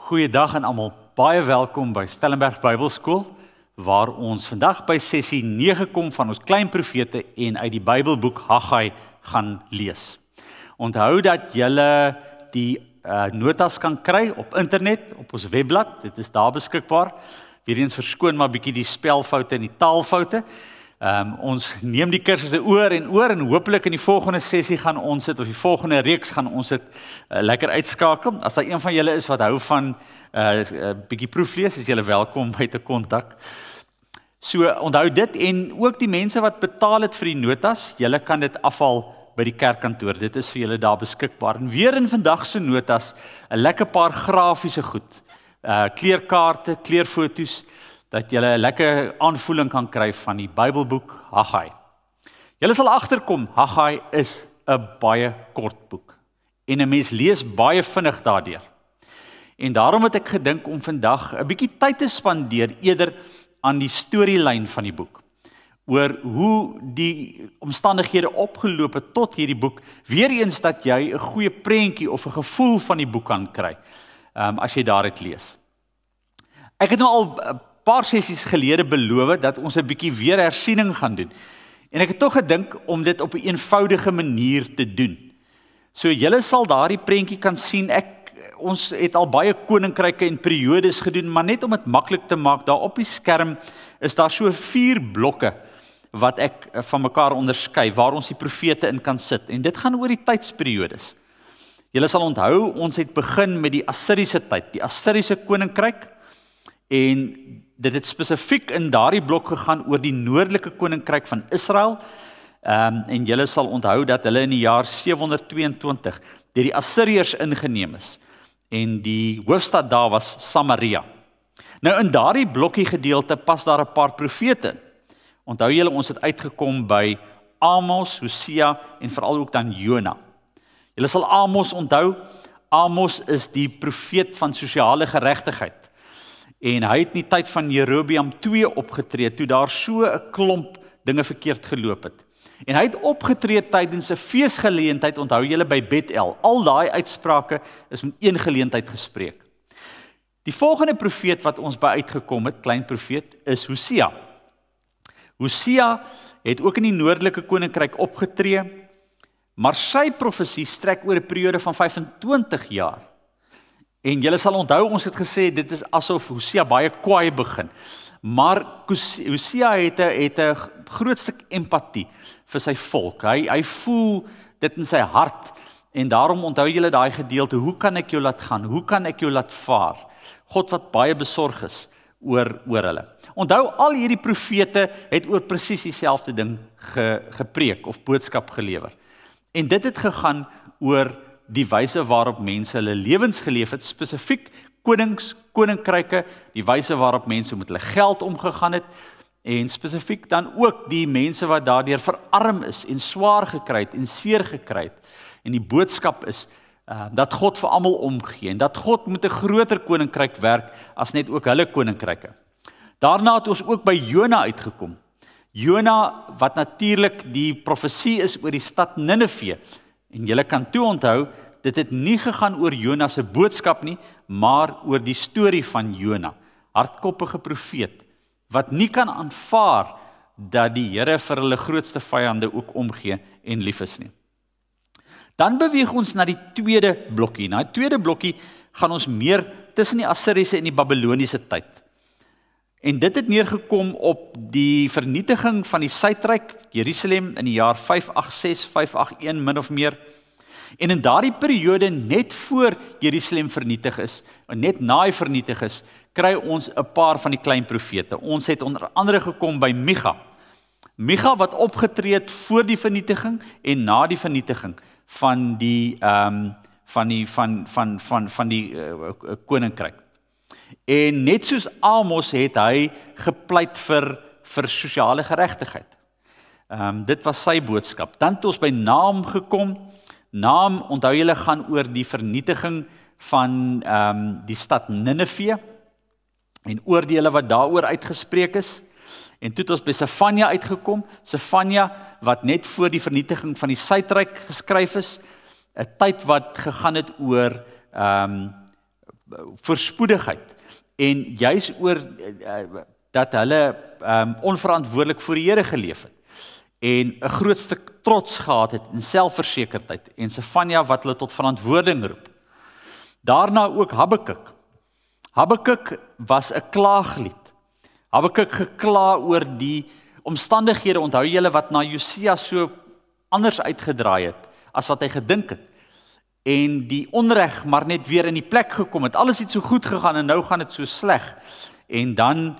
Goeiedag aan almal. Baie welkom by Stellenberg Bybelskool, waar ons vandag by sessie 9 kom van ons klein profete en uit die Bybelboek Haggai gaan lees. Onthou dat julle die notas kan kry op internet, op ons webblad. Dit is daar beskikbaar. Weereens verskoon maar bietjie die spelfoute en die taalfoute. Ons neem die kursusse oor en hopelik in die volgende sessie gaan ons dit, of die volgende reeks gaan ons dit lekker uitskakel. As daar een van julle is wat hou van bietjie proeflees, is julle welkom my te kontak. So onthou dit, en ook die mense wat betaal het vir die notas, julle kan dit afhaal by die kerkkantoor. Dit is vir julle daar beskikbaar. En weer in vandag se notas 'n lekker paar grafiese goed. Kleurkaarte, kleurfoto's, dat julle 'n lekker aanvoeling kan kry van die Bybelboek Haggai. Julle sal agterkom, Haggai is 'n baie kort boek. En 'n mens lees baie vinnig daardeur. En daarom het ek gedink om vandag 'n bietjie tyd te spandeer eerder aan die storielyn van die boek. Oor hoe die omstandighede opgeloop het tot hierdie boek, weer eens dat jy 'n goeie prentjie of 'n gevoel van die boek kan kry, as jy daaruit lees. Ek het nou al 'n paar sessies gelede beloof dat ons 'n bietjie weer hersiening gaan doen. En ek het tog gedink om dit op 'n eenvoudige manier te doen. So julle sal daardie prentjie kan sien. Ons het al baie koninkryke en periodes gedoen, maar net om dit maklik te maak, daar op die skerm is daar so 4 blokke wat ek van mekaar onderskei, waar ons die profete in kan sit. En dit gaan oor die tydsperiodes. Julle sal onthou, ons het begin met die Assiriese tyd, die Assiriese koninkryk, en dit het spesifiek in daardie blok gegaan oor die noordelike koninkryk van Israel, en julle sal onthou dat hulle in die jaar 722 deur die Assiriërs ingeneem is, en die hoofstad daar was Samaria. Nou in daardie blokkie gedeelte pas daar 'n paar profete. Onthou julle, ons het uitgekom by Amos, Hosea en veral ook dan Jona. Julle sal Amos onthou. Amos is die profeet van sosiale geregtigheid. En hy het in die tyd van Jerobeam 2 opgetree, toe daar so 'n klomp dinge verkeerd geloop het. En hy het opgetree tydens 'n feesgeleentheid, onthou julle, by Bethel. Al daai uitsprake is met een geleentheid gespreek. Die volgende profeet wat ons by uitgekom het, klein profeet, is Hosea. Hosea het ook in die noordelike koninkryk opgetree, maar sy profesie strek oor 'n periode van 25 jaar. En julle sal onthou, ons het gesê, dit is asof Hosea baie kwaai begin. Maar Hosea het 'n groot stuk empatie vir sy volk. Hy voel dit in sy hart, en daarom onthou julle daai gedeelte, hoe kan ek jou laat gaan, hoe kan ek jou laat vaar? God wat baie besorg is oor hulle. Onthou, al hierdie profete het oor presies dieselfde ding gepreek of boodskap gelewer. En dit het gegaan oor die wyse waarop mense hulle lewens geleef het, spesifiek koninkryke, die wyse waarop mense met hulle geld omgegaan het, en spesifiek dan ook die mense wat daardeur verarm is en swaar gekry het en seer gekry het. En die boodskap is dat God vir almal omgee, en dat God met 'n groter koninkryk werk as net ook hulle koninkryke. Daarna het ons ook by Jona uitgekom. Jona, wat natuurlik die profesie is oor die stad Ninive. En julle kan toe onthou, dit het nie gegaan oor Jona se boodskap nie, maar oor die storie van Jona, hardkoppige profeet, wat nie kan aanvaar dat die Here vir hulle grootste vyande ook omgee en lief is nie. Dan beweeg ons na die tweede blokkie. Na die tweede blokkie gaan ons meer tussen die Assiriese en die Babiloniese tyd. En dit het neergekom op die vernietiging van die Suidryk, Jerusalem, in die jaar 586, 581 min of meer. En in daardie periode, net voor Jerusalem vernietig is, en net na hy vernietig is, kry ons 'n paar van die klein profete. Ons het onder andere gekom by Micha. Micha wat opgetree het voor die vernietiging en na die vernietiging van die koninkryk. En net soos Amos het hy gepleit vir sosiale geregtigheid. Dit was sy boodskap. Dan het ons by Naam gekom. Naam, onthou julle, gaan oor die vernietiging van die stad Ninive en oordeele wat daaroor uitgespreek is. En toe het ons by Sefanja uitgekom. Sefanja wat net voor die vernietiging van die Suidryk geskryf is, 'n tyd wat gegaan het oor voorspoedigheid en juis oor dat hulle onverantwoordelik voor die Here geleef het en 'n groot stuk trots gehad het en selfversekerdheid en Sefanja wat hulle tot verantwoording roep. Daarna ook Habakuk. Habakuk was 'n klaaglied. Habakuk gekla oor die omstandighede, onthou julle wat na Josia so anders uitgedraai het as wat hy gedink het. En die onreg maar net weer in die plek gekom het. Alles het so goed gegaan en nou gaan dit so sleg. En dan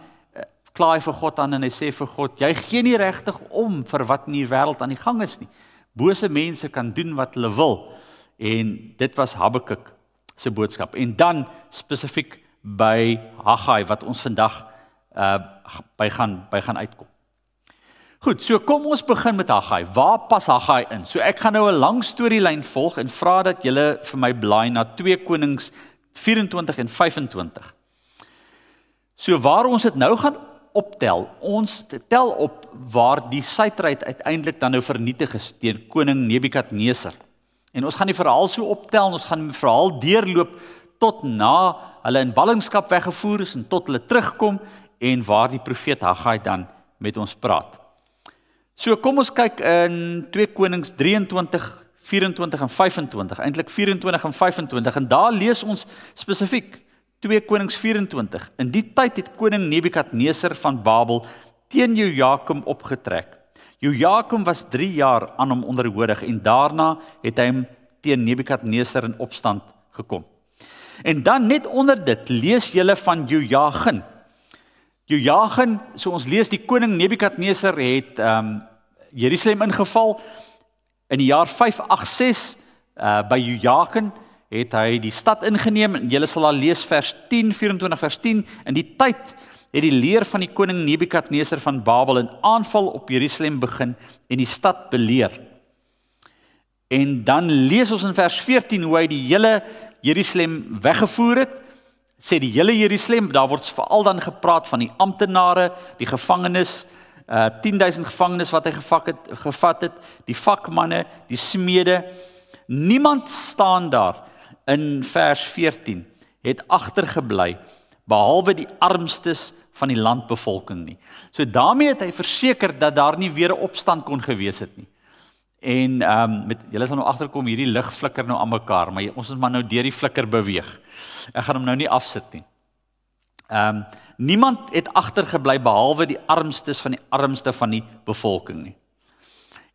kla hy vir God aan en hy sê vir God, jy gee nie regtig om vir wat in die wêreld aan die gang is nie. Bose mense kan doen wat hulle wil. En dit was Habakuk se boodskap. En dan spesifiek by Haggai wat ons vandag by gaan uitkom. Goed, so kom ons begin met Haggai. Waar pas Haggai in? So ek gaan nou 'n lang storielyn volg en vra dat julle vir my blaai na 2 Konings 24 en 25. So waar ons dit nou gaan optel, ons tel op waar die suidryk uiteindelik dan nou vernietig is deur koning Nebukadnesar. En ons gaan die verhaal so optel en ons gaan die verhaal deurloop tot na hulle in ballingskap weggevoer is en tot hulle terugkom en waar die profeet Haggai dan met ons praat. So kom ons kyk in 2 Konings 23, 24 en 25, eintlik 24 en 25 en daar lees ons spesifiek 2 Konings 24. In die tyd het koning Nebukadnesar van Babel teen Jojakim opgetrek. Jojakim was 3 jaar aan hom onderhoorig en daarna het hy hom teen Nebukadnesar in opstand gekom. En dan net onder dit lees julle van Jojagin. Jojagin, so ons lees die koning Nebukadnesar het Jerusalem ingeval in die jaar 586 by Jojagin het hy die stad ingeneem en julle sal daar lees vers 10, 24 vers 10, in die tyd het die leer van die koning Nebukadnesar van Babel 'n aanval op Jerusalem begin en die stad beleer. En dan lees ons in vers 14 hoe hy die hele Jerusalem weggevoer het, sê die hele Jerusalem, daar word veral dan gepraat van die amptenare, die gevangenes, 10.000 gevangenes wat hy gevat het, die vakmanne, die smede, niemand staan daar in vers 14, het agtergebly, behalwe die armstes van die landbevolking nie. So daarmee het hy verseker dat daar nie weer 'n opstand kon gewees het nie. En julle sal nou agterkom, hierdie lig flikker nou aan mekaar, maar ons moet maar nou deur die flikker beweeg. Ek gaan hom nou nie afsit nie. Niemand het agtergebly behalwe die armstes van die armste van die bevolking nie.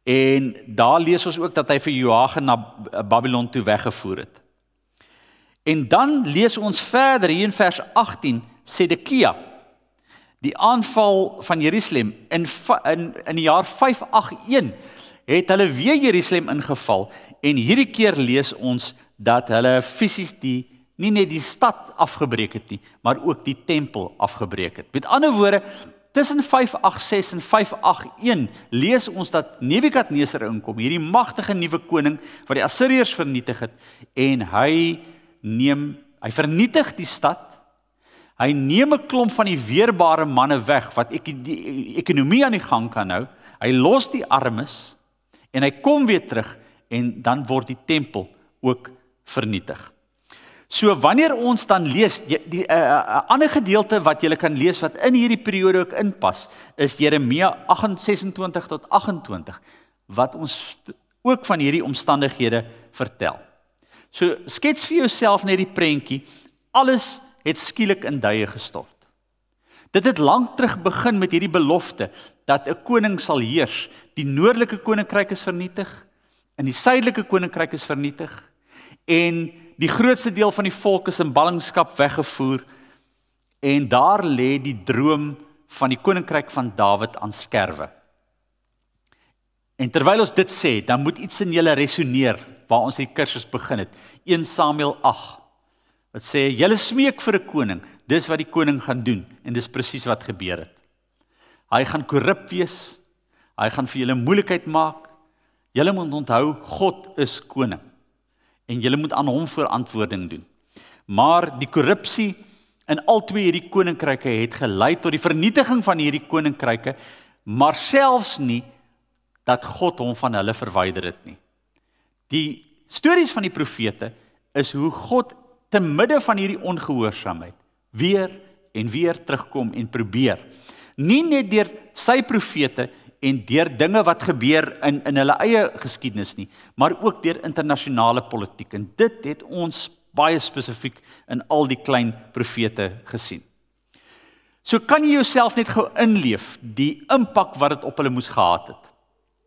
En daar lees ons ook dat hy vir Joachim na Babylon toe weggevoer het. En dan lees ons verder hier in vers 18, Sedekia, die aanval van Jerusalem in die jaar 581 het hulle weer Jerusalem ingeval en hierdie keer lees ons dat hulle fisies nie net die stad afgebreek het nie, maar ook die tempel afgebreek het. Met ander woorde, tussen 586 en 581 lees ons dat Nebukadnesar inkom, hierdie magtige nuwe koning wat die Assiriërs vernietig het en hy vernietig die stad. Hy neem 'n klomp van die weerbare manne weg wat die ekonomie aan die gang kan hou. Hy los die armes en hy kom weer terug en dan word die tempel ook vernietig. So wanneer ons dan lees, die ander gedeelte wat jy kan lees wat in hierdie periode ook inpas, is Jeremia 26 tot 28, wat ons ook van hierdie omstandighede vertel. So skets vir jouself net die prentjie, alles het skielik in duie gestort. Dit het lank terug begin met hierdie belofte, dat 'n koning sal heers. Die noordelike koninkryk is vernietig, en die suidelike koninkryk is vernietig, en die grootste deel van die volk is in ballingskap weggevoer, en daar lê die droom van die koninkryk van Dawid aan skerwe. En terwyl ons dit sê, dan moet iets in julle resoneer, waar ons die kursus begin het. 1 Samuel 8, wat sê, julle smeek vir 'n koning, dis wat die koning gaan doen, en dis presies wat gebeur het. Hy gaan korrup wees, hy gaan vir julle moeilikheid maak, julle moet onthou, God is koning, en julle moet aan hom verantwoording doen. Maar die korrupsie in al twee hierdie koninkryke het gelei tot die vernietiging van hierdie koninkryke, maar selfs nie dat God hom van hulle verwyder het nie. Die stories van die profete is hoe God te midde van hierdie ongehoorsaamheid weer en weer terugkom en probeer. Nie net deur sy profete en deur dinge wat gebeur in hulle eie geskiedenis nie, maar ook deur internasionale politiek. En dit het ons baie spesifiek in al die klein profete gesien. So kan jy jouself net gou inleef, die impak wat dit op hulle moes gehad het.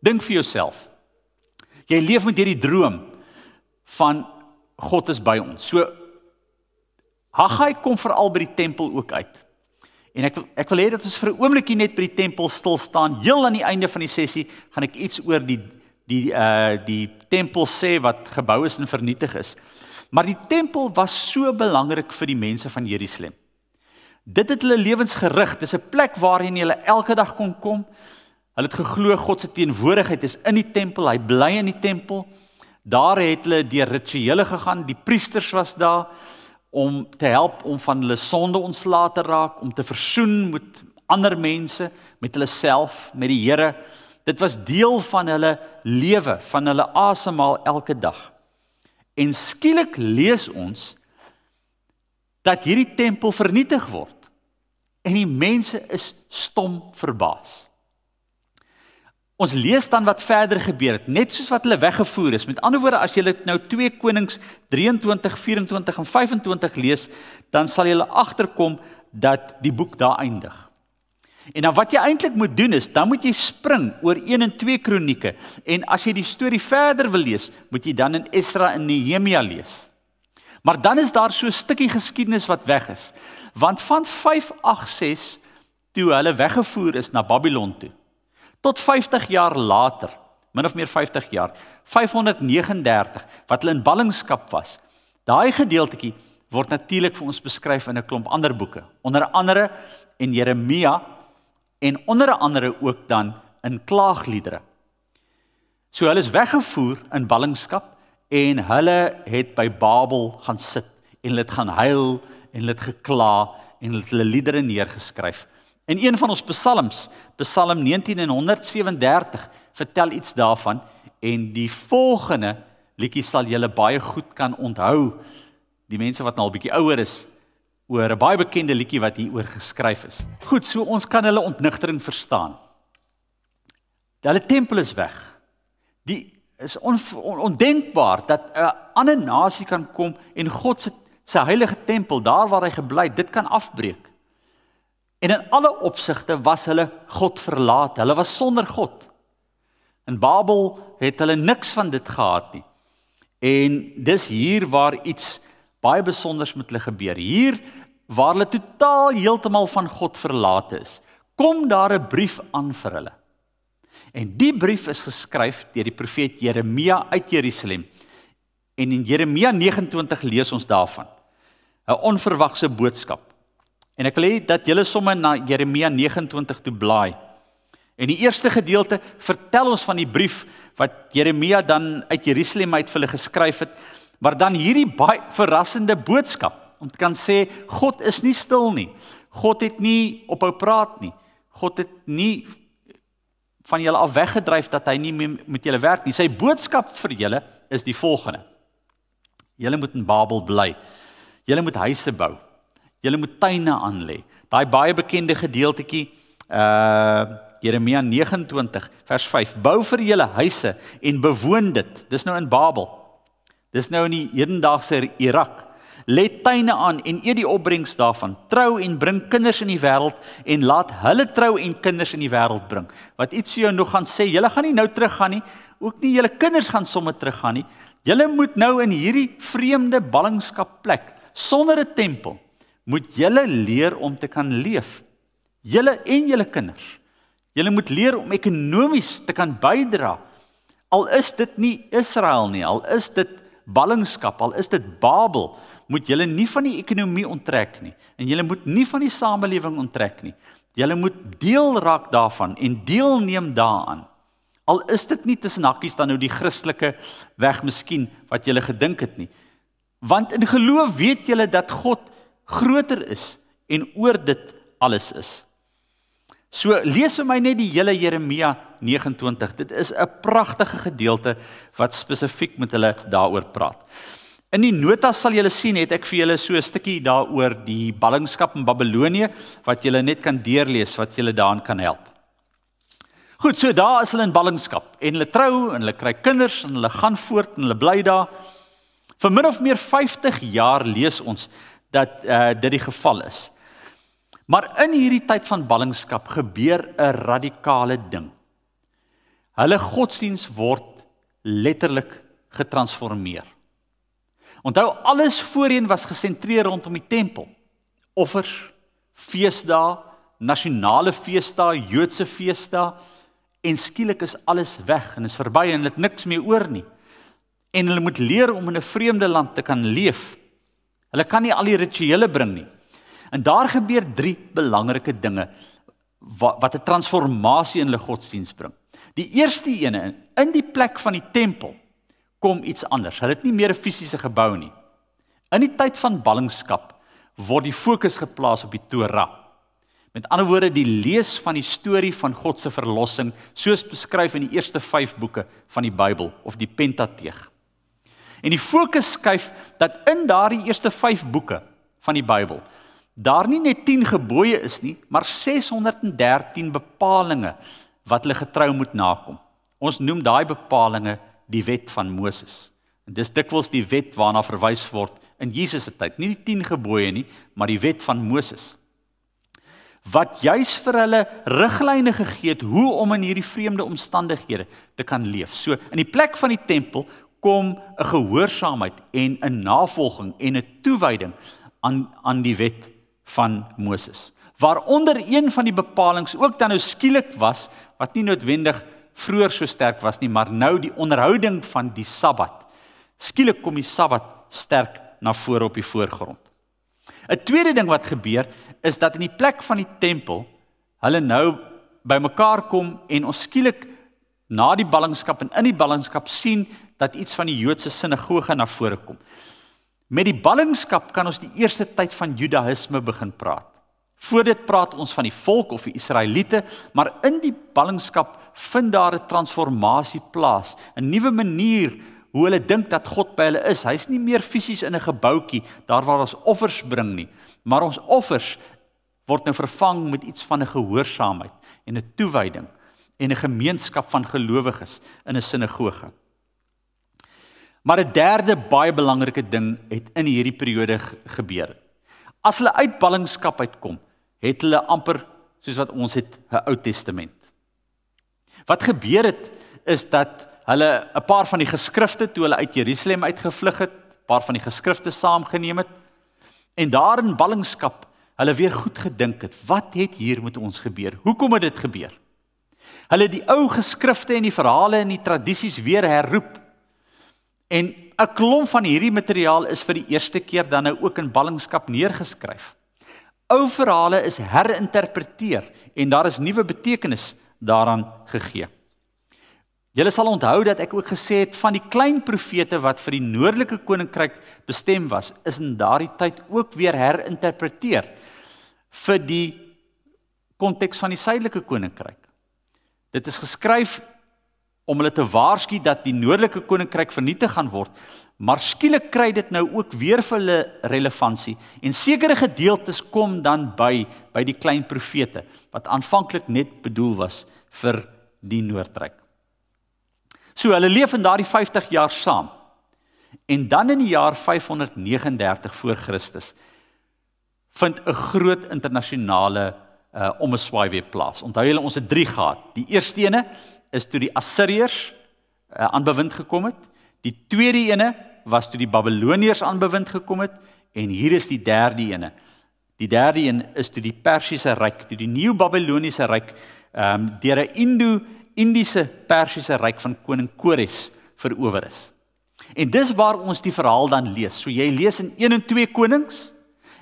Dink vir jouself. Jy leef met hierdie droom van God is by ons. So Haggai kom veral by die tempel ook uit. En ek wil hê dat ons vir 'n oombliekie net by die tempel stil staan. Heel aan die einde van die sessie gaan ek iets oor die tempel sê wat gebou is en vernietig is. Maar die tempel was so belangrik vir die mense van Jerusalem. Dit het hulle lewens gerig. Dis 'n plek waarheen hulle elke dag kon kom. Hulle het geglo God se teenwoordigheid is in die tempel, hy bly in die tempel. Daar het hulle deur rituele gegaan, die priesters was daar om te help om van hulle sonde ontslae te raak, om te versoen met ander mense, met hulle self, met die Here. Dit was deel van hulle lewe, van hulle asemhaal elke dag. En skielik lees ons dat hierdie tempel vernietig word. En die mense is stom verbaas. Ons lees dan wat verder gebeur het, net soos wat hulle weggevoer is. Met ander woorde, as jy nou 2 Konings 23, 24 en 25 lees, dan sal jy agterkom dat die boek daar eindig. En dan wat jy eintlik moet doen is, dan moet jy spring oor 1 en 2 Kronieke. En as jy die storie verder wil lees, moet jy dan in Esra en Nehemia lees. Maar dan is daar so 'n stukkie geskiedenis wat weg is. Want van 586 toe hulle weggevoer is na Babylon toe, tot 50 jaar later, min of meer 50 jaar, 539, wat hulle in ballingskap was, daai gedeeltjie word natuurlik vir ons beskryf in 'n klomp ander boeke, onder andere in Jeremia, en onder andere ook dan in klaagliedere. So hulle is weggevoer in ballingskap, en hulle het by Babel gaan sit, en hulle het gaan huil, en hulle het gekla, en hulle het hulle liedere neergeskryf. En een van ons psalms, Psalm 19 en 137, vertel iets daarvan, en die volgende liedjie sal julle baie goed kan onthou, die mense wat nou al bietjie ouer is, oor 'n baie bekende liedjie wat hier oor geskryf is. Goed, so ons kan hulle ontnigtering verstaan. Hulle tempel is weg. Die is ondenkbaar dat 'n ander nasie kan kom en God se heilige tempel, daar waar hy gebly het, dit kan afbreek. En in alle opsigte was hulle God verlaat. Hulle was sonder God. In Babel het hulle niks van dit gehad nie. En dis hier waar iets baie besonders met hulle gebeur. Hier waar hulle totaal heeltemal van God verlate is, kom daar 'n brief aan vir hulle. En die brief is geskryf deur die profeet Jeremia uit Jerusalem. En in Jeremia 29 lees ons daarvan. 'n Onverwagse boodskap. En ek wil hê dat julle sommer na Jeremia 29 toe blaai. En die eerste gedeelte vertel ons van die brief wat Jeremia dan uit Jerusalem uit vir hulle geskryf het, maar dan hierdie baie verrassende boodskap, om te kan sê, God is nie stil nie, God het nie ophou praat nie, God het nie van julle af weggedryf dat hy nie meer met julle werk nie. Sy boodskap vir julle is die volgende. Julle moet in Babel bly, julle moet huise bou, julle moet tuine aanlê. Daai baie bekende gedeeltetjie, Jeremia 29 vers 5, bou vir julle huise en bewoon dit. Dis nou in Babel. Dis nou in die hedendaagse Irak. Let tuine aan en eet die opbrengs daarvan. Trou en bring kinders in die wêreld en laat hulle trou en kinders in die wêreld bring. Wat iets jou nog gaan sê, julle gaan nie nou teruggaan nie, ook nie julle kinders gaan sommer teruggaan nie. Julle moet nou in hierdie vreemde ballingskap plek, sonder 'n tempel, moet julle leer om te kan leef. Julle en julle kinders. Julle moet leer om ekonomies te kan bydra. Al is dit nie Israel nie, al is dit ballingskap, al is dit Babel, moet julle nie van die ekonomie onttrek nie. En julle moet nie van die samelewing onttrek nie. Julle moet deel raak daarvan en deelneem daaraan. Al is dit nie tussen hakkies dan nou die Christelike weg miskien wat julle gedink het nie. Want in geloof weet julle dat God groter is en oor dit alles is. So lees vir my net die hele Jeremia 29. Dit is 'n pragtige gedeelte wat spesifiek met hulle daaroor praat. In die notas sal julle sien, het ek vir julle so 'n stukkie daaroor die ballingskap in Babelonië, wat julle net kan deurlees, wat julle daarin kan help. Goed, so daar is hulle in ballingskap, en hulle trou, en hulle kry kinders, en hulle gaan voort, en hulle bly daar. Vir min of meer 50 jaar lees ons dat dit die geval is. Maar in hierdie tyd van ballingskap gebeur 'n radikale ding. Hulle godsdiens word letterlik getransformeer. Onthou, alles voorheen was gesentreer rondom die tempel. Offers, feesdae, nasionale feesdae, Joodse feesdae, en skielik is alles weg en is verby en hulle het niks meer oor nie. En hulle moet leer om in 'n vreemde land te kan leef. Hulle kan nie al die rituele bring nie. En daar gebeur 3 belangrike dinge wat 'n transformasie in hulle godsdiens bring. Die eerste ene, in die plek van die tempel kom iets anders. Hulle het nie meer 'n fisiese gebou nie. In die tyd van ballingskap word die fokus geplaas op die Torah. Met ander woorde, die lees van die storie van God se verlossing, soos beskryf in die eerste 5 boeke van die Bybel, of die Pentateeg. En die fokus skuif dat in daardie eerste 5 boeke van die Bybel, daar nie net 10 gebooie is nie, maar 613 bepalinge wat hulle getrou moet nakom. Ons noem daai bepalinge die wet van Moses. En dis dikwels die wet waarna verwys word in Jesus se tyd. Nie die 10 gebooie nie, maar die wet van Moses. Wat juis vir hulle riglyne gegee het hoe om in hierdie vreemde omstandighede te kan leef. So in die plek van die tempel kom 'n gehoorsaamheid en 'n navolging en 'n toewyding aan die wet van Moses. Waaronder een van die bepalings ook dan nou skielik was, wat nie noodwendig vroeër so sterk was nie, maar nou die onderhouding van die Sabbat. Skielik kom die Sabbat sterk na vore op die voorgrond. 'n Tweede ding wat gebeur, is dat in die plek van die tempel, hulle nou bymekaar kom en ons skielik na die ballingskap en in die ballingskap sien dat iets van die Joodse sinagoge na vore kom. Met die ballingskap kan ons die eerste tyd van Judaïsme begin praat. Voor dit praat ons van die volk of die Israeliete, maar in die ballingskap vind daar 'n transformasie plaas, 'n nuwe manier hoe hulle dink dat God by hulle is. Hy's nie meer fisies in 'n gebouetjie, daar waar ons offers bring nie, maar ons offers word nou vervang met iets van 'n gehoorsaamheid en 'n toewyding en 'n gemeenskap van gelowiges in 'n sinagoge. Maar 'n derde baie belangrike ding het in hierdie periode gebeur. As hulle uit ballingskap uitkom, het hulle amper soos wat ons het 'n Ou Testament. Wat gebeur het, is dat hulle 'n paar van die geskrifte, toe hulle uit Jerusalem uitgevlug het, 'n paar van die geskrifte saamgeneem het, en daar in ballingskap hulle weer goed gedink het, wat het hier met ons gebeur? Hoekom het dit gebeur? Hulle het die ou geskrifte en die verhale en die tradisies weer herroep, en 'n klomp van hierdie materiaal is vir die eerste keer dan nou ook in ballingskap neergeskryf. Ou verhale is herinterpreteer, en daar is nuwe betekenis daaraan gegee. Julle sal onthou dat ek ook gesê het van die klein profete wat vir die noordelike koninkryk bestem was, is in daardie tyd ook weer herinterpreteer vir die konteks van die suidelike koninkryk. Dit is geskryf om hulle te waarsku dat die noordelike koninkryk vernietig gaan word, maar skielik kry dit nou ook weer vir hulle relevantie, en sekere gedeeltes kom dan by die klein profete, wat aanvanklik net bedoel was vir die Noordryk. So hulle leef in daardie 50 jaar saam, en dan in die jaar 539 voor Christus, vind 'n groot internasionale ommeswaai weer plaas. Onthou julle, ons het 3 gehad. Die eerste ene is toe die Assiriërs aan bewind gekom het. Die tweede ene was toe die Babiloniërs aan bewind gekom het, en hier is die derde ene. Die derde een is toe die Persiese ryk, toe die nuwe Babiloniese ryk deur 'n Indiese Persiese ryk van koning Kores verower is. En dis waar ons die verhaal dan lees. So jy lees in 1 en 2 Konings,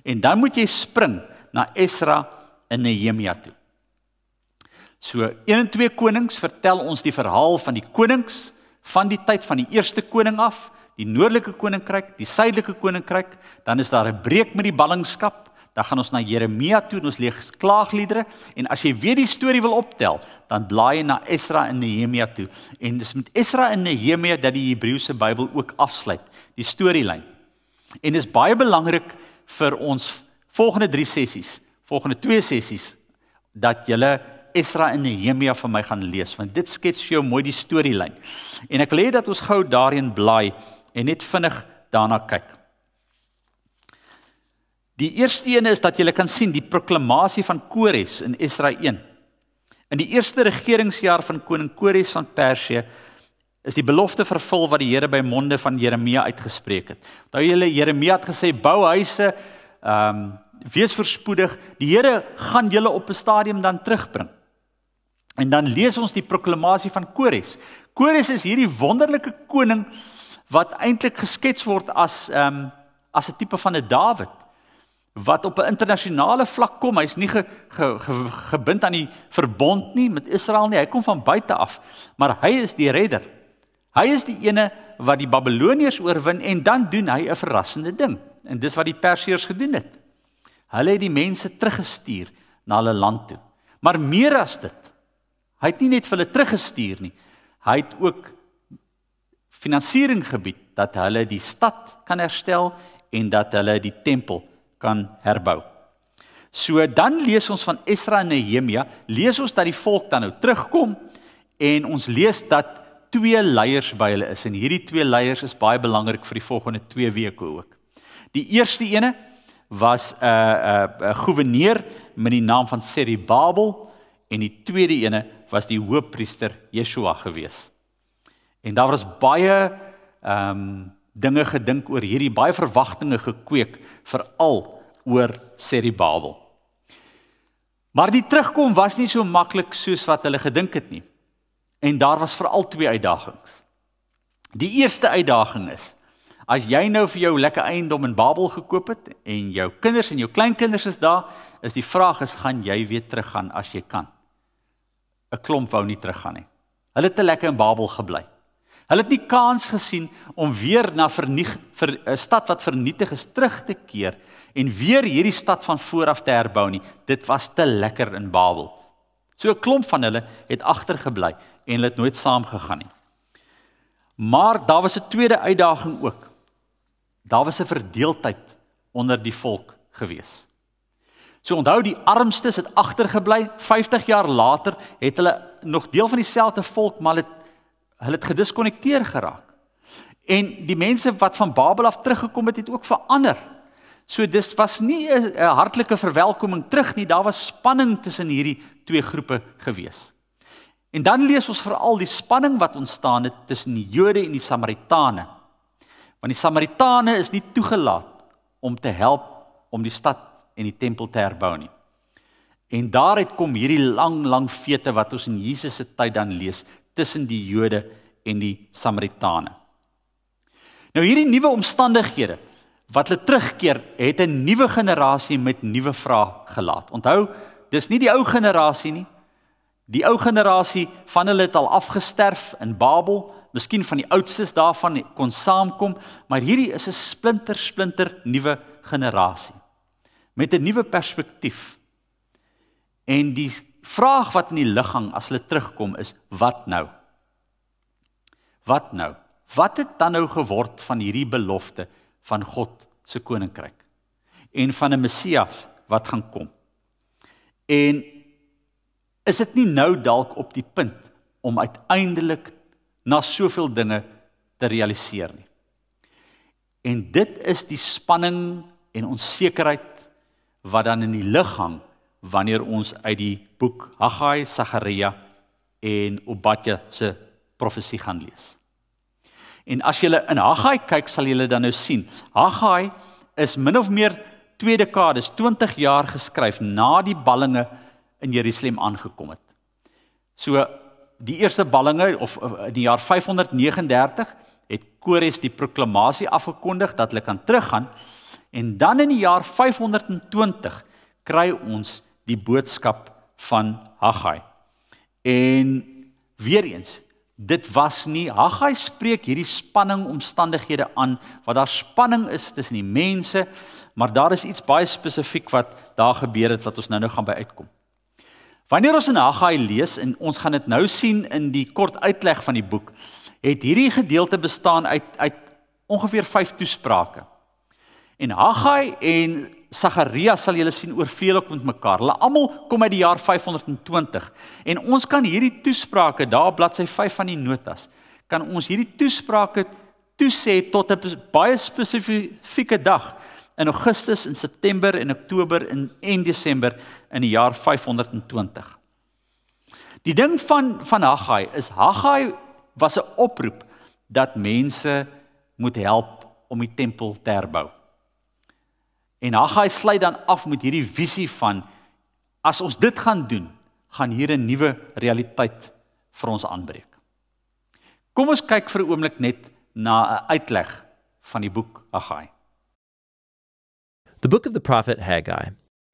en dan moet jy spring na Esra en Nehemia toe. So 1 en 2 Konings vertel ons die verhaal van die konings, van die tyd van die eerste koning af, die noordelike koninkryk, die suidelike koninkryk, dan is daar 'n breek met die ballingskap, dan gaan ons na Jeremia toe en ons lees klaagliedere, en as jy weer die storie wil optel, dan blaai jy na Esra en Nehemia toe, en dis met Esra en Nehemia dat die Hebreëse Bybel ook afsluit, die storielyn. En is baie belangrik vir ons volgende 3 sessies, volgende 2 sessies, dat julle Esra en Nehemia vir my gaan lees, want dit skets vir jou mooi die storielyn. En ek wil hê dat ons gou daarin blaai en net vinnig daarna kyk. Die eerste ene is dat julle kan sien die proklamasie van Kores in Esra 1. In die eerste regeringsjaar van koning Kores van Persië is die belofte vervul wat die Here by monde van Jeremia uitgespreek het. Onthou julle, Jeremia het gesê, bou huise, wees voorspoedig, die Here gaan julle op 'n stadium dan terugbring. En dan lees ons die proklamasie van Kores. Kores is hierdie wonderlike koning wat eintlik geskets word as 'n tipe van 'n Dawid, wat op 'n internasionale vlak kom. Hy's nie gebind aan die verbond nie met Israel nie, hy kom van buite af, maar hy is die redder. Hy is die ene wat die Babiloniërs oorwin en dan doen hy 'n verrassende ding. En dis wat die Persiërs gedoen het. Hulle het die mense teruggestuur na hulle land toe. Maar meer as dit, hy het nie net vir hulle teruggestuur nie, hy het ook finansiering gebied dat hulle die stad kan herstel en dat hulle die tempel kan herbou. So dan lees ons van Esra en Nehemia, lees ons dat die volk dan nou terugkom en ons lees dat 2 leiers by hulle is en hierdie 2 leiers is baie belangrik vir die volgende 2 weke ook. Die eerste ene was 'n goewerneur met die naam van Serubabel en die tweede ene was die hoofpriester Yeshua gewees. En daar was baie dinge gedink oor hierdie, baie verwagtinge gekweek, veral oor Serubabel. Maar die terugkom was nie so maklik soos wat hulle gedink het nie. En daar was veral 2 uitdagings. Die eerste uitdaging is, as jy nou vir jou lekker eiendom in Babel gekoop het, en jou kinders en jou kleinkinders is daar, is die vraag is, gaan jy weer teruggaan as jy kan? 'n Klomp wou nie teruggaan nie. Hulle het te lekker in Babel gebly. Hulle het nie kans gesien om weer na 'n stad wat vernietig is terug te keer, en weer hierdie stad van voor af te herbou nie. Dit was te lekker in Babel. So 'n klomp van hulle het agtergebly, en hulle het nooit saam gegaan nie. Maar daar was 'n tweede uitdaging ook. Daar was 'n verdeeldheid onder die volk gewees. So onthou, die armstes het agtergebly, 50 jaar later het hulle nog deel van dieselfde volk, maar hulle het gediskonnekteer geraak. En die mense wat van Babel af teruggekom het, het ook verander. So dis was nie 'n hartlike verwelkoming terug nie, daar was spanning tussen hierdie 2 groepe gewees. En dan lees ons veral die spanning wat ontstaan het tussen die Jode en die Samaritane. Want die Samaritane is nie toegelaat om te help om die stad en die tempel te herbou nie. En daaruit kom hierdie lang vete wat ons in Jesus se tyd dan lees, tussen die Jode en die Samaritane. Nou hierdie nuwe omstandighede, wat hulle terugkeer, het 'n nuwe generasie met nuwe vrae gelaat. Onthou, dis nie die ou generasie nie. Die ou generasie van hulle het al afgesterf in Babel, miskien van die oudstes daarvan kon saamkom, maar hierdie is 'n splinter nuwe generasie, met 'n nuwe perspektief. En die vraag wat in die lig hang as hulle terugkom is, wat nou? Wat nou? Wat het dan nou geword van hierdie belofte van God se koninkryk? En van 'n Messias wat gaan kom? En is dit nie nou dalk op die punt om uiteindelik na soveel dinge te realiseer nie? En dit is die spanning en onsekerheid wat dan in die lig hang wanneer ons uit die boek Haggai, Sagaria en Obadja se profesie gaan lees. En as jy in Haggai kyk, sal jy dan nou sien, Haggai is min of meer 2 dekades, 20 jaar geskryf na die ballinge in Jerusalem aangekom het. So die eerste ballinge, of in die jaar 539, het Kores die proklamasie afgekondig dat hulle kan teruggaan, en dan in die jaar 520 kry ons die boodskap van Haggai. En weer eens, dit was nie, Haggai spreek hierdie spanning omstandighede aan, wat daar spanning is tussen die mense, maar daar is iets baie spesifiek wat daar gebeur het, wat ons nou gaan by uitkom. Wanneer ons in Haggai lees, en ons gaan dit nou sien in die kort uitleg van die boek, het hierdie gedeelte bestaan uit ongeveer 5 toesprake. En Haggai en Sagaria sal julle sien oorveel ook met mekaar. Hulle almal kom uit die jaar 520. En ons kan hierdie toesprake, daar op bladsy 5 van die notas, kan ons hierdie toesprake toesê tot 'n baie spesifieke dag in Augustus, in September, in Oktober en Desember in die jaar 520. Die ding van Haggai is, Haggai was 'n oproep dat mense moet help om die tempel te herbou. En Haggai sluit dan af met hierdie visie van, as ons dit gaan doen, gaan hier 'n nuwe realiteit vir ons aanbreek. Kom ons kyk vir 'n oomblik net na 'n uitleg van die boek Haggai. The book of the prophet Haggai.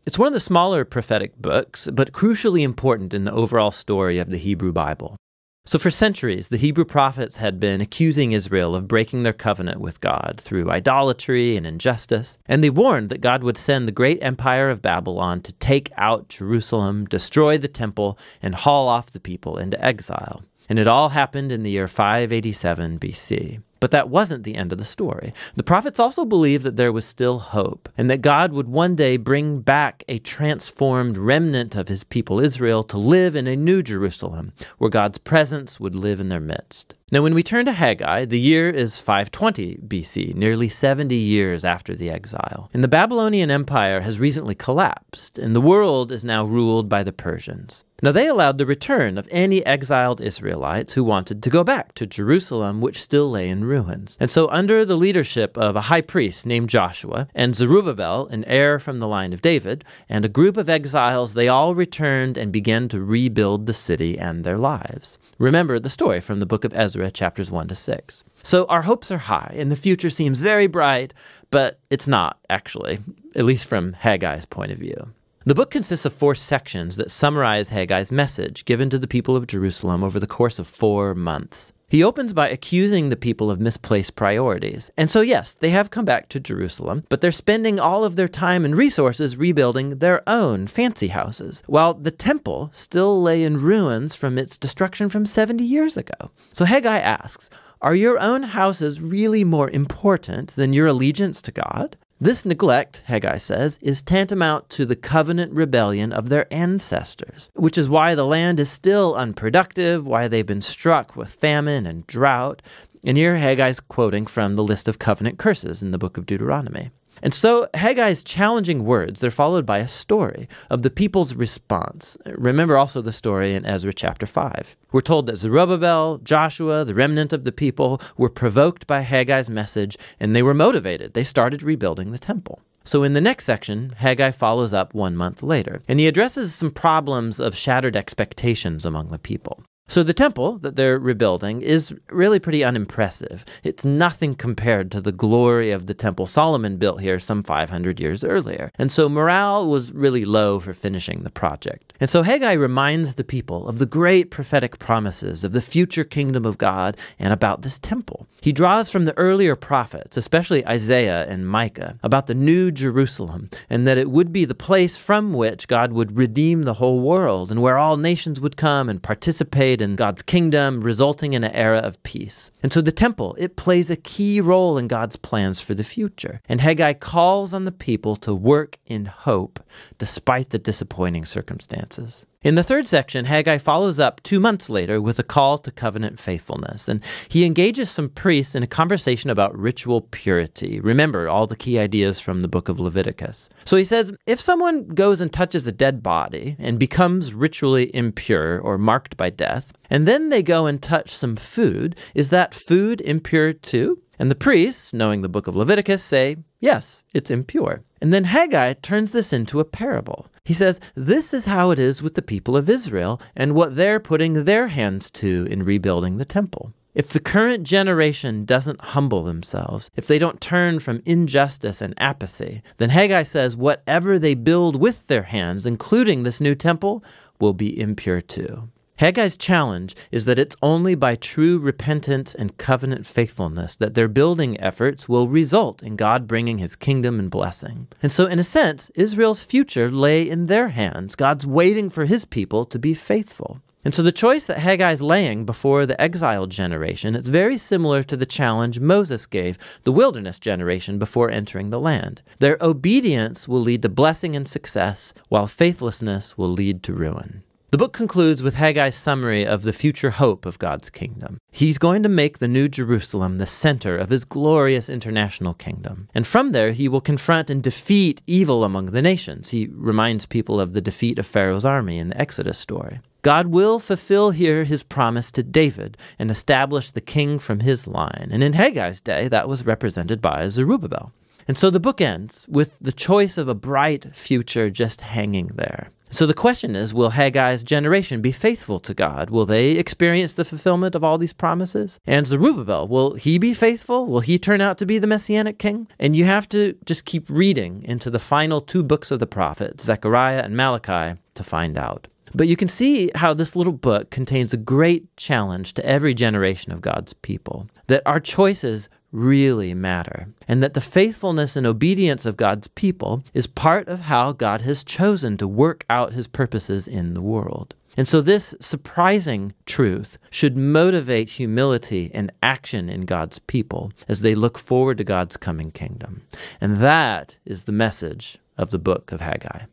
It's one of the smaller prophetic books, but crucially important in the overall story of the Hebrew Bible. So for centuries, the Hebrew prophets had been accusing Israel of breaking their covenant with God through idolatry and injustice, and they warned that God would send the great empire of Babylon to take out Jerusalem, destroy the temple, and haul off the people into exile. And it all happened in the year 587 BC. But that wasn't the end of the story. The prophets also believed that there was still hope, and that God would one day bring back a transformed remnant of his people Israel to live in a new Jerusalem, where God's presence would live in their midst. Now, when we turn to Haggai, the year is 520 BC, nearly 70 years after the exile. And the Babylonian Empire has recently collapsed, and the world is now ruled by the Persians. Now, they allowed the return of any exiled Israelites who wanted to go back to Jerusalem, which still lay in ruins. And so, under the leadership of a high priest named Joshua, and Zerubbabel, an heir from the line of David, and a group of exiles, they all returned and began to rebuild the city and their lives. Remember the story from the book of Ezra, chapters 1 to 6. So our hopes are high, and the future seems very bright, but it's not, actually, at least from Haggai's point of view. The book consists of 4 sections that summarize Haggai's message given to the people of Jerusalem over the course of 4 months. He opens by accusing the people of misplaced priorities. And so yes, they have come back to Jerusalem, but they're spending all of their time and resources rebuilding their own fancy houses, while the temple still lay in ruins from its destruction from 70 years ago. So Haggai asks, are your own houses really more important than your allegiance to God? This neglect, Haggai says, is tantamount to the covenant rebellion of their ancestors, which is why the land is still unproductive, why they've been struck with famine and drought. And here Haggai's quoting from the list of covenant curses in the book of Deuteronomy. And so Haggai's challenging words, they're followed by a story of the people's response. Remember also the story in Ezra chapter 5. We're told that Zerubbabel, Joshua, the remnant of the people, were provoked by Haggai's message, and they were motivated. They started rebuilding the temple. So in the next section, Haggai follows up 1 month later, and he addresses some problems of shattered expectations among the people. So the temple that they're rebuilding is really pretty unimpressive. It's nothing compared to the glory of the temple Solomon built here some 500 years earlier. And so morale was really low for finishing the project. And so Haggai reminds the people of the great prophetic promises of the future kingdom of God and about this temple. He draws from the earlier prophets, especially Isaiah and Micah, about the new Jerusalem and that it would be the place from which God would redeem the whole world and where all nations would come and participate in God's kingdom, resulting in an era of peace. And so the temple, it plays a key role in God's plans for the future. And Haggai calls on the people to work in hope despite the disappointing circumstances. In the third section, Haggai follows up 2 months later with a call to covenant faithfulness, and he engages some priests in a conversation about ritual purity. Remember all the key ideas from the book of Leviticus. So he says, if someone goes and touches a dead body and becomes ritually impure or marked by death, and then they go and touch some food, is that food impure too? And the priests, knowing the book of Leviticus, say, yes, it's impure. And then Haggai turns this into a parable. He says, this is how it is with the people of Israel and what they're putting their hands to in rebuilding the temple. If the current generation doesn't humble themselves, if they don't turn from injustice and apathy, then Haggai says whatever they build with their hands, including this new temple, will be impure too. Haggai's challenge is that it's only by true repentance and covenant faithfulness that their building efforts will result in God bringing his kingdom and blessing. And so in a sense, Israel's future lay in their hands. God's waiting for his people to be faithful. And so the choice that Haggai is laying before the exiled generation, it's very similar to the challenge Moses gave the wilderness generation before entering the land. Their obedience will lead to blessing and success, while faithlessness will lead to ruin. The book concludes with Haggai's summary of the future hope of God's kingdom. He's going to make the New Jerusalem the center of his glorious international kingdom. And from there, he will confront and defeat evil among the nations. He reminds people of the defeat of Pharaoh's army in the Exodus story. God will fulfill here his promise to David and establish the king from his line. And in Haggai's day, that was represented by Zerubbabel. And so the book ends with the choice of a bright future just hanging there. So the question is, will Haggai's generation be faithful to God? Will they experience the fulfillment of all these promises? And Zerubbabel, will he be faithful? Will he turn out to be the Messianic king? And you have to just keep reading into the final 2 books of the prophet, Zechariah and Malachi, to find out. But you can see how this little book contains a great challenge to every generation of God's people, that our choices really matter, and that the faithfulness and obedience of God's people is part of how God has chosen to work out his purposes in the world. And so this surprising truth should motivate humility and action in God's people as they look forward to God's coming kingdom. And that is the message of the book of Haggai.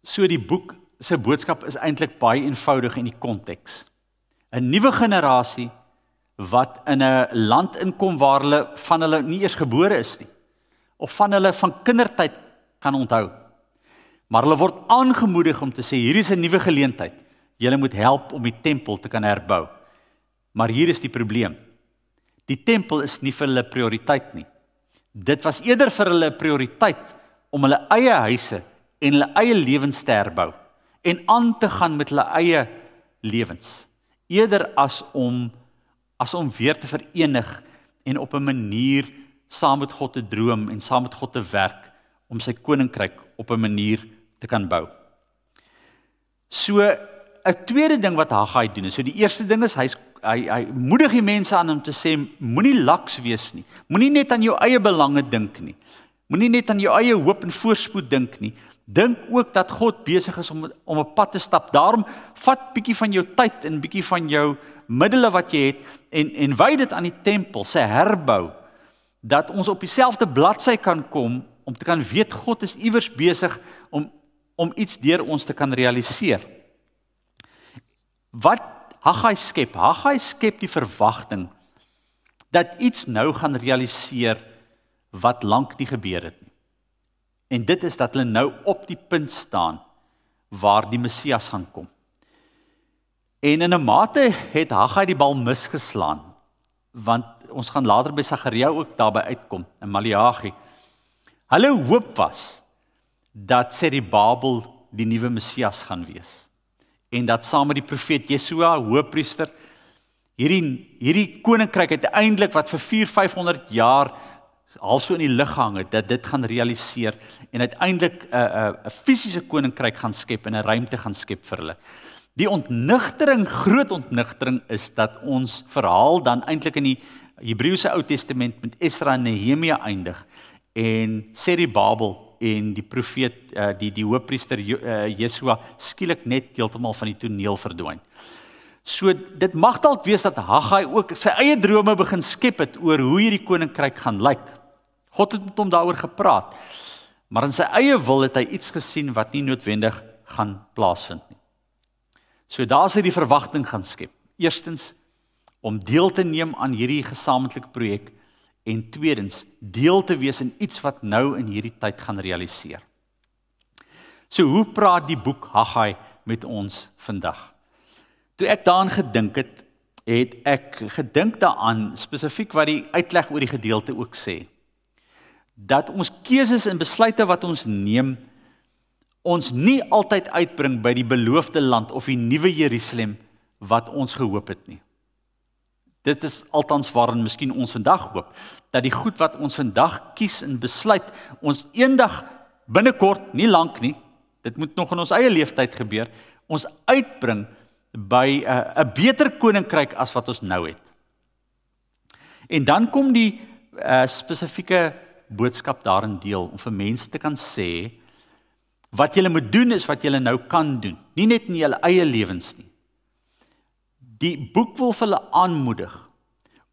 So die boek se boodskap is eintlik baie eenvoudig in die konteks. 'n Nuwe generasie wat in 'n land inkom waar hulle van hulle nie eers gebore is nie, of van hulle van kindertyd kan onthou. Maar hulle word aangemoedig om te sê, hier is 'n nuwe geleentheid. Julle moet help om die tempel te kan herbou. Maar hier is die probleem. Die tempel is nie vir hulle prioriteit nie. Dit was eerder vir hulle prioriteit om hulle eie huise en hulle eie lewens te herbou en aan te gaan met hulle eie lewens, eerder as om weer te verenig en op 'n manier saam met God te droom en saam met God te werk om sy koninkryk op 'n manier te kan bou. So 'n tweede ding wat Haggai doen, so die eerste ding is hy moedig die mense aan om te sê, moenie laks wees nie. Moenie net aan jou eie belange dink nie. Moenie net aan jou eie hoop en voorspoed dink nie. Dink ook dat God besig is om 'n pad te stap. Daarom vat bietjie van jou tyd en bietjie van jou middele wat jy het en wy dit aan die tempel, sy herbou, dat ons op dieselfde bladsy kan kom om te kan weet God is iewers besig om iets deur ons te kan realiseer. Wat Haggai skep? Haggai skep die verwagting dat iets nou gaan realiseer wat lank nie gebeur het nie. En dit is dat hulle nou op die punt staan waar die Messias gaan kom. En in 'n mate het Haggai die bal misgeslaan, want ons gaan later by Sagaria ook daarby uitkom, in Maleagi. Hulle hoop was dat Zerubabel die nuwe Messias gaan wees. En dat saam met die profeet Jesua, hoëpriester, hierdie koninkryk uiteindelik wat vir 400-500 jaar al so in die lug gehang het, dat dit gaan realiseer en uiteindelik 'n fisiese koninkryk gaan skep en 'n ruimte gaan skep vir hulle. Die ontnigtering, groot ontnigtering is dat ons verhaal dan eintlik in die Hebreëse Ou Testament met Esra en Nehemia eindig en Zerubabel en die profeet, die hoëpriester Jesua skielik net heeltemal van die toneel verdwyn. So dit mag dalk wees dat Haggai ook sy eie drome begin skep het oor hoe hierdie koninkryk gaan lyk. God het met hom daaroor gepraat, maar in sy eie wil het hy iets gesien wat nie noodwendig gaan plaasvind nie. So daar is hy die verwagting gaan skep. Eerstens, om deel te neem aan hierdie gesamentlike projek en tweedens, deel te wees in iets wat nou in hierdie tyd gaan realiseer. So hoe praat die boek Haggai met ons vandag? Toe ek daaraan gedink het, het ek gedink daaraan spesifiek wat die uitleg oor die gedeelte ook sê. Dat ons keuses en besluite wat ons neem, ons nie altyd uitbring by die beloofde land of die nuwe Jerusalem wat ons gehoop het nie. Dit is althans waarin miskien ons vandag hoop, dat die goed wat ons vandag kies en besluit, ons eendag binnekort, nie lank nie, dit moet nog in ons eie leeftyd gebeur, ons uitbring by 'n beter koninkryk as wat ons nou het. En dan kom die spesifieke boodskap daarin deel, om vir mense te kan sê, wat julle moet doen is wat julle nou kan doen, nie net in julle eie lewens nie, Die boek wil vir hulle aanmoedig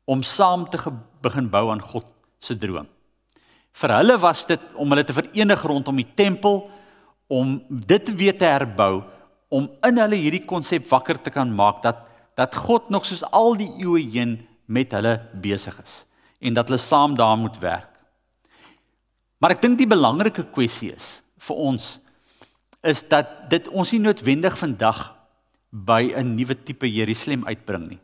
om saam te begin bou aan God se droom. Vir hulle was dit om hulle te verenig rondom die tempel, om dit weer te herbou, om in hulle hierdie konsep wakker te kan maak, dat God nog soos al die eeue heen met hulle besig is, en dat hulle saam daar moet werk. Maar ek dink die belangrike kwessie is, vir ons, is dat dit ons nie noodwendig vandag by 'n nuwe tipe Jerusalem uitbring nie.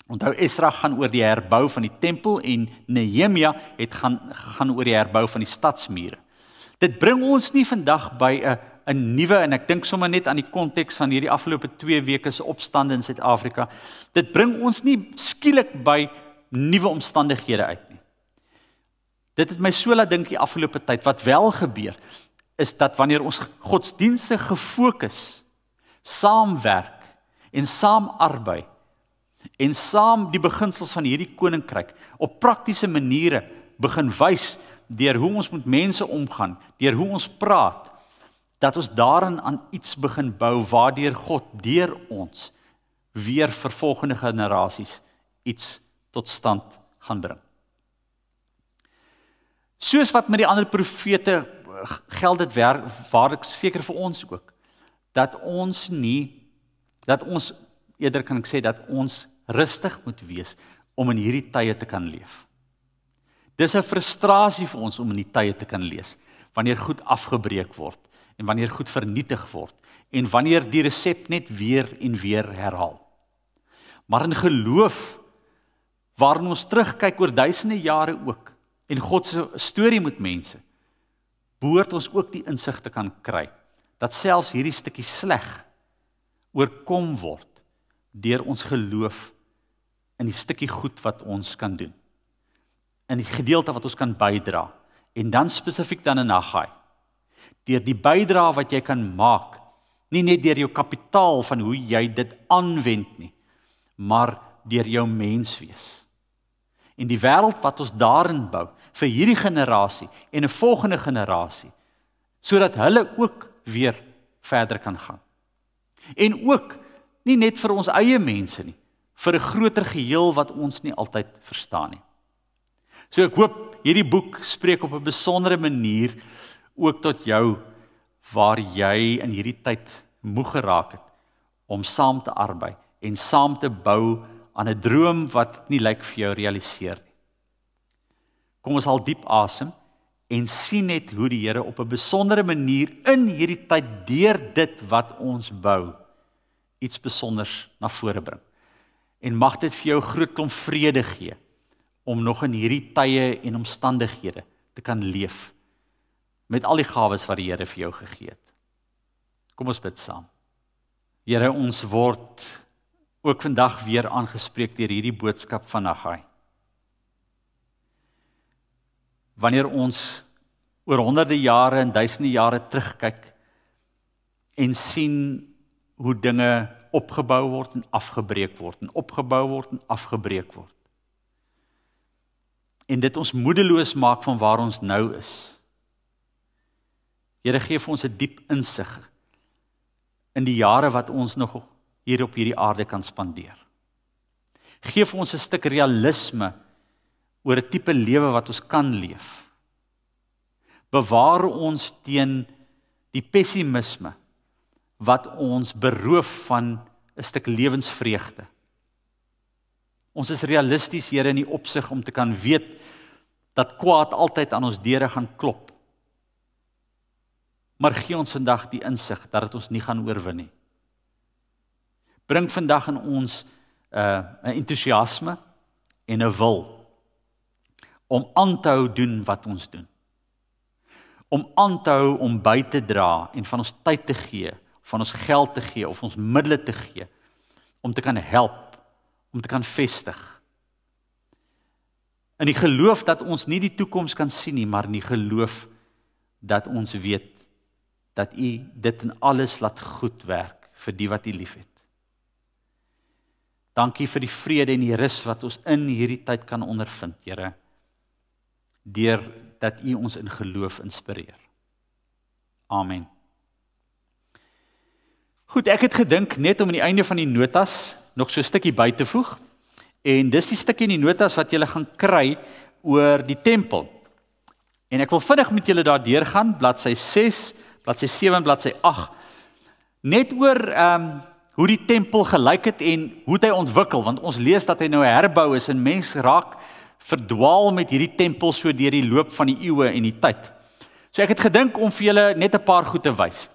Onthou, Esra gaan oor die herbou van die tempel en Nehemia het gaan oor die herbou van die stadsmure. Dit bring ons nie vandag by 'n nuwe, en ek dink sommer net aan die konteks van hierdie afgelope 2 weke se opstande in Suid-Afrika, dit bring ons nie skielik by nuwe omstandighede uit nie. Dit het my so laat dink die afgelope tyd, wat wel gebeur, is dat wanneer ons godsdienstig gefokus, saamwerk en saamarbei, en saam die beginsels van hierdie koninkryk op praktiese maniere begin wys deur hoe ons met mense omgaan, deur hoe ons praat, dat ons daarin aan iets begin bou waardeur God deur ons weer vir volgende generasies iets tot stand gaan bring. Soos wat met die ander profete geld dit waarlik seker vir ons ook, dat ons eerder kan ek sê, dat ons rustig moet wees om in hierdie tye te kan leef. Dis 'n frustrasie vir ons om in die tye te kan lees, wanneer goed afgebreek word, en wanneer goed vernietig word, en wanneer die resep net weer en weer herhaal. Maar in geloof, waarin ons terugkyk oor duisende jare ook, en God se storie met mense, behoort ons ook die insig te kan kry, dat selfs hierdie stukkie sleg oorkom word, deur ons geloof in die stukkie goed wat ons kan doen, in die gedeelte wat ons kan bydra, en dan spesifiek dan in Haggai, deur die bydra wat jy kan maak, nie net deur jou kapitaal van hoe jy dit aanwend nie, maar deur jou menswees. En die wêreld wat ons daarin bou, vir hierdie generasie en 'n volgende generasie, sodat hulle ook weer verder kan gaan. En ook, nie net vir ons eie mense nie, vir 'n groter geheel wat ons nie altyd verstaan nie. So ek hoop, hierdie boek spreek op 'n besondere manier ook tot jou, waar jy in hierdie tyd moeg geraak het, om saam te arbei, en saam te bou aan 'n droom wat nie lyk vir jou realiseer nie. Kom ons haal diep asem, en sien net hoe die Here op 'n besondere manier in hierdie tyd, deur dit wat ons bou, iets besonders na vore bring. En mag dit vir jou groot klomp vrede gee, om nog in hierdie tye en omstandighede te kan leef, met al die gawes wat die Here vir jou gegee het. Kom ons bid saam. Here, ons word ook vandag weer aangespreek deur hierdie boodskap van Haggai. Wanneer ons oor honderde jare en duisende jare terugkyk en sien hoe dinge opgebou word en afgebreek word, en opgebou word en afgebreek word. En dit ons moedeloos maak van waar ons nou is. Here, gee vir ons 'n diep insig in die jare wat ons nog hier op hierdie aarde kan spandeer. Gee vir ons 'n stuk realisme oor 'n tipe lewe wat ons kan leef. Bewaar ons teen die pessimisme wat ons beroof van 'n stuk lewensvreugde. Ons is realisties, Here, in die opsig om te kan weet dat kwaad altyd aan ons deure gaan klop. Maar gee ons vandag die insig dat dit ons nie gaan oorwin nie. Bring vandag in ons 'n entoesiasme en 'n wil om aan te hou doen wat ons doen. Om aan te hou om by te dra en van ons tyd te gee, van ons geld te gee of ons middele te gee, om te kan help, om te kan vestig. In die geloof dat ons nie die toekoms kan sien nie, maar in die geloof dat ons weet dat U dit in alles laat goed werk vir die wat U liefhet. Dankie vir die vrede en die rus wat ons in hierdie tyd kan ondervind, Here, deur dat U ons in geloof inspireer. Amen. Goed, ek het gedink net om aan die einde van die notas nog so 'n stukkie by te voeg. En dis die stukkie in die notas wat julle gaan kry oor die tempel. En ek wil vinnig met julle daar deurgaan, bladsy 6, bladsy 7 en bladsy 8. Net oor hoe die tempel gelyk het en hoe hy ontwikkel, want ons lees dat hy nou herbou is en mense raak verdwaal met hierdie tempel so deur die loop van die eeue en die tyd. So ek het gedink om vir julle net 'n paar goed te wys.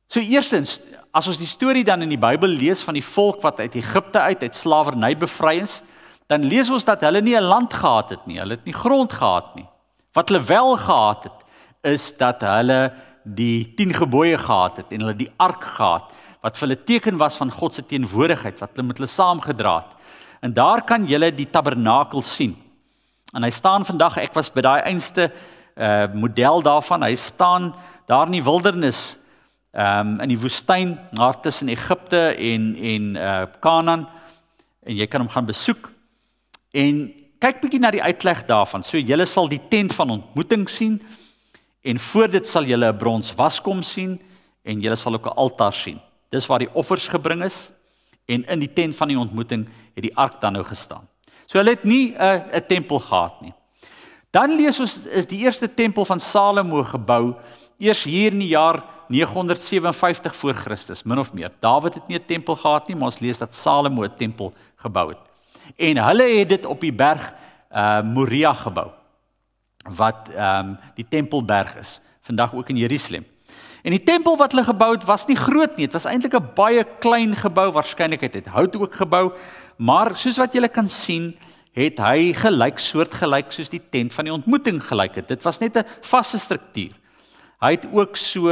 So eerstens, as ons die storie dan in die Bybel lees van die volk wat uit Egipte uit slawerny bevry is, dan lees ons dat hulle nie 'n land gehad het nie, hulle het nie grond gehad nie. Wat hulle wel gehad het, is dat hulle die 10 gebooie gehad het en hulle die ark gehad, wat vir hulle teken was van God se teenwoordigheid, wat hulle met hulle saamgedra het. En daar kan julle die tabernakel sien. En hy staan vandag, ek was by daai einste model daarvan, hy staan daar in die wildernis, in die woestyn, daar tussen Egipte en Kanaan, en jy kan hom gaan besoek, en kyk bietjie na die uitleg daarvan. So julle sal die tent van ontmoeting sien, en voor dit sal julle 'n brons waskom sien, en julle sal ook 'n altaar sien. Dis waar die offers gebring is, en in die tent van die ontmoeting het die ark dan nou gestaan. So hulle het nie 'n tempel gehad nie. Dan lees ons, is die eerste tempel van Salomo gebou, eers hier in die jaar 957 voor Christus, min of meer. Dawid het nie 'n tempel gehad nie, maar ons lees dat Salomo 'n tempel gebou het. En hulle het dit op die berg Moria gebou, wat die tempelberg is, vandag ook in Jerusalem. En die tempel wat hulle gebou het, was nie groot nie, het was eintlik 'n baie klein gebou, waarskynlik het dit hout ook gebou, maar soos wat julle kan sien, het hy soortgelyk soos die tent van die ontmoeting gelyk het. Dit was net 'n vaste struktuur. Hy het ook so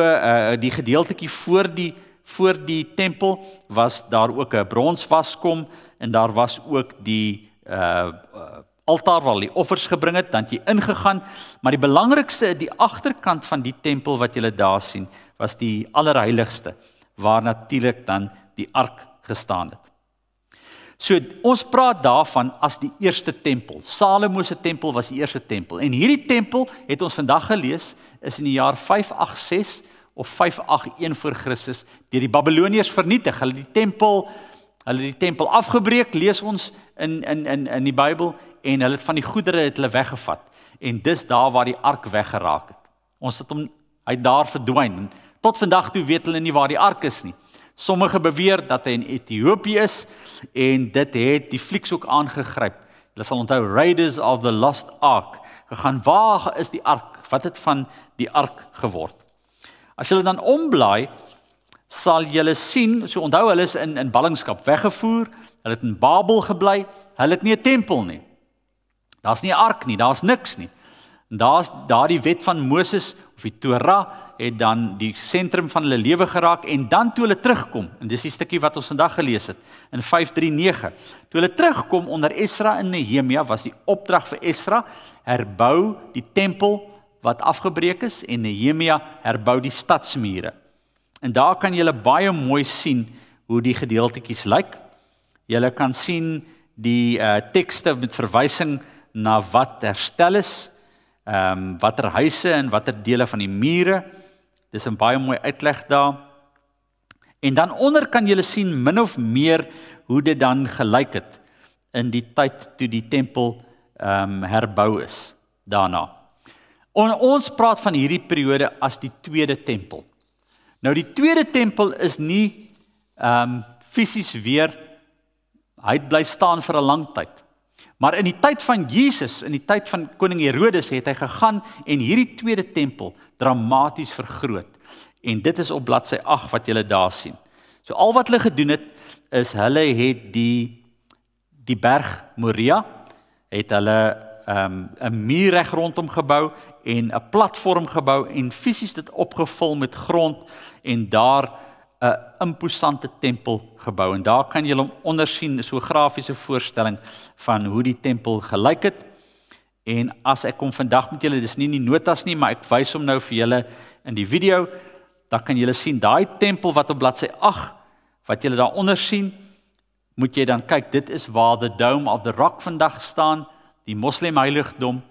die gedeeltetjie voor die tempel was daar ook 'n bronswaskom en daar was ook die altaar waar die offers gebring het, dan het jy ingegaan, maar die belangrikste, die agterkant van die tempel wat julle daar sien, was die allerheiligste, waar natuurlik dan die ark gestaan het. So ons praat daarvan as die eerste tempel. Salomo se tempel was die eerste tempel. En hierdie tempel het ons vandag gelees is in die jaar 586 of 581 voor Christus deur die Babiloniërs vernietig. Hulle het die tempel afgebreek, lees ons in die Bybel, en hulle het van die goedere het hulle weggevat. En dis daar waar die ark weggeraak het. Ons het hom uit daar verdwyn. Tot vandag toe weet hulle nie waar die ark is nie. Sommige beweer dat hy in Ethiopië is, en dit het die flieks ook aangegryp. Hulle sal onthou, Raiders of the Lost Ark, gegaan, waar is die ark? Wat het van die ark geword? As julle dan omblaai, sal julle sien, so onthou, hulle is in ballingskap weggevoer, hulle het in Babel gebly, hulle het nie 'n tempel nie. Daar's nie 'n ark nie, daar's niks nie. En daar's die wet van Moses, of die Torah, het dan die sentrum van hulle lewe geraak, en dan toe hulle terugkom, en dis die stukkie wat ons vandag gelees het, in 539, toe hulle terugkom onder Esra en Nehemia, was die opdrag vir Esra, herbou die tempel wat afgebreek is, en Nehemia herbou die stadsmure. En daar kan julle baie mooi sien hoe die gedeeltetjies lyk. Julle kan sien die tekste met verwysing na wat herstel is, watter huise en watter dele van die mure. Dis 'n baie mooi uitleg daar. En dan onder kan julle sien min of meer hoe dit dan gelyk het in die tyd toe die tempel herbou is daarna. Ons praat van hierdie periode as die tweede tempel. Nou die tweede tempel is nie fisies weer, hy het bly staan vir 'n lang tyd. Maar in die tyd van Jesus, in die tyd van koning Herodes, het hy gegaan en hierdie tweede tempel dramaties vergroot. En dit is op bladsy 8 wat julle daar sien. So al wat hulle gedoen het, is hulle het die berg Moria, het hulle 'n muur reg rondom gebou en 'n platform gebou en fisies dit opgevul met grond en daar 'n imposante tempel gebou. En daar kan julle hom ondersien, so 'n grafiese voorstelling van hoe die tempel gelyk het. En as ek kom vandag met julle, dis nie in die notas nie, maar ek wys hom nou vir julle in die video, dan kan julle sien, daai tempel wat op bladsy 8, wat julle daar onder sien, moet jy dan kyk, dit is waar the Dome of the Rock vandag staan, die moslim heiligdom,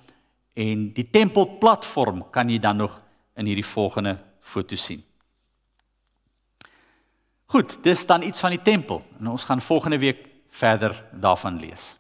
en die tempelplatform kan jy dan nog in hierdie volgende foto sien. Goed, dis dan iets van die tempel. En ons gaan volgende week verder daarvan lees.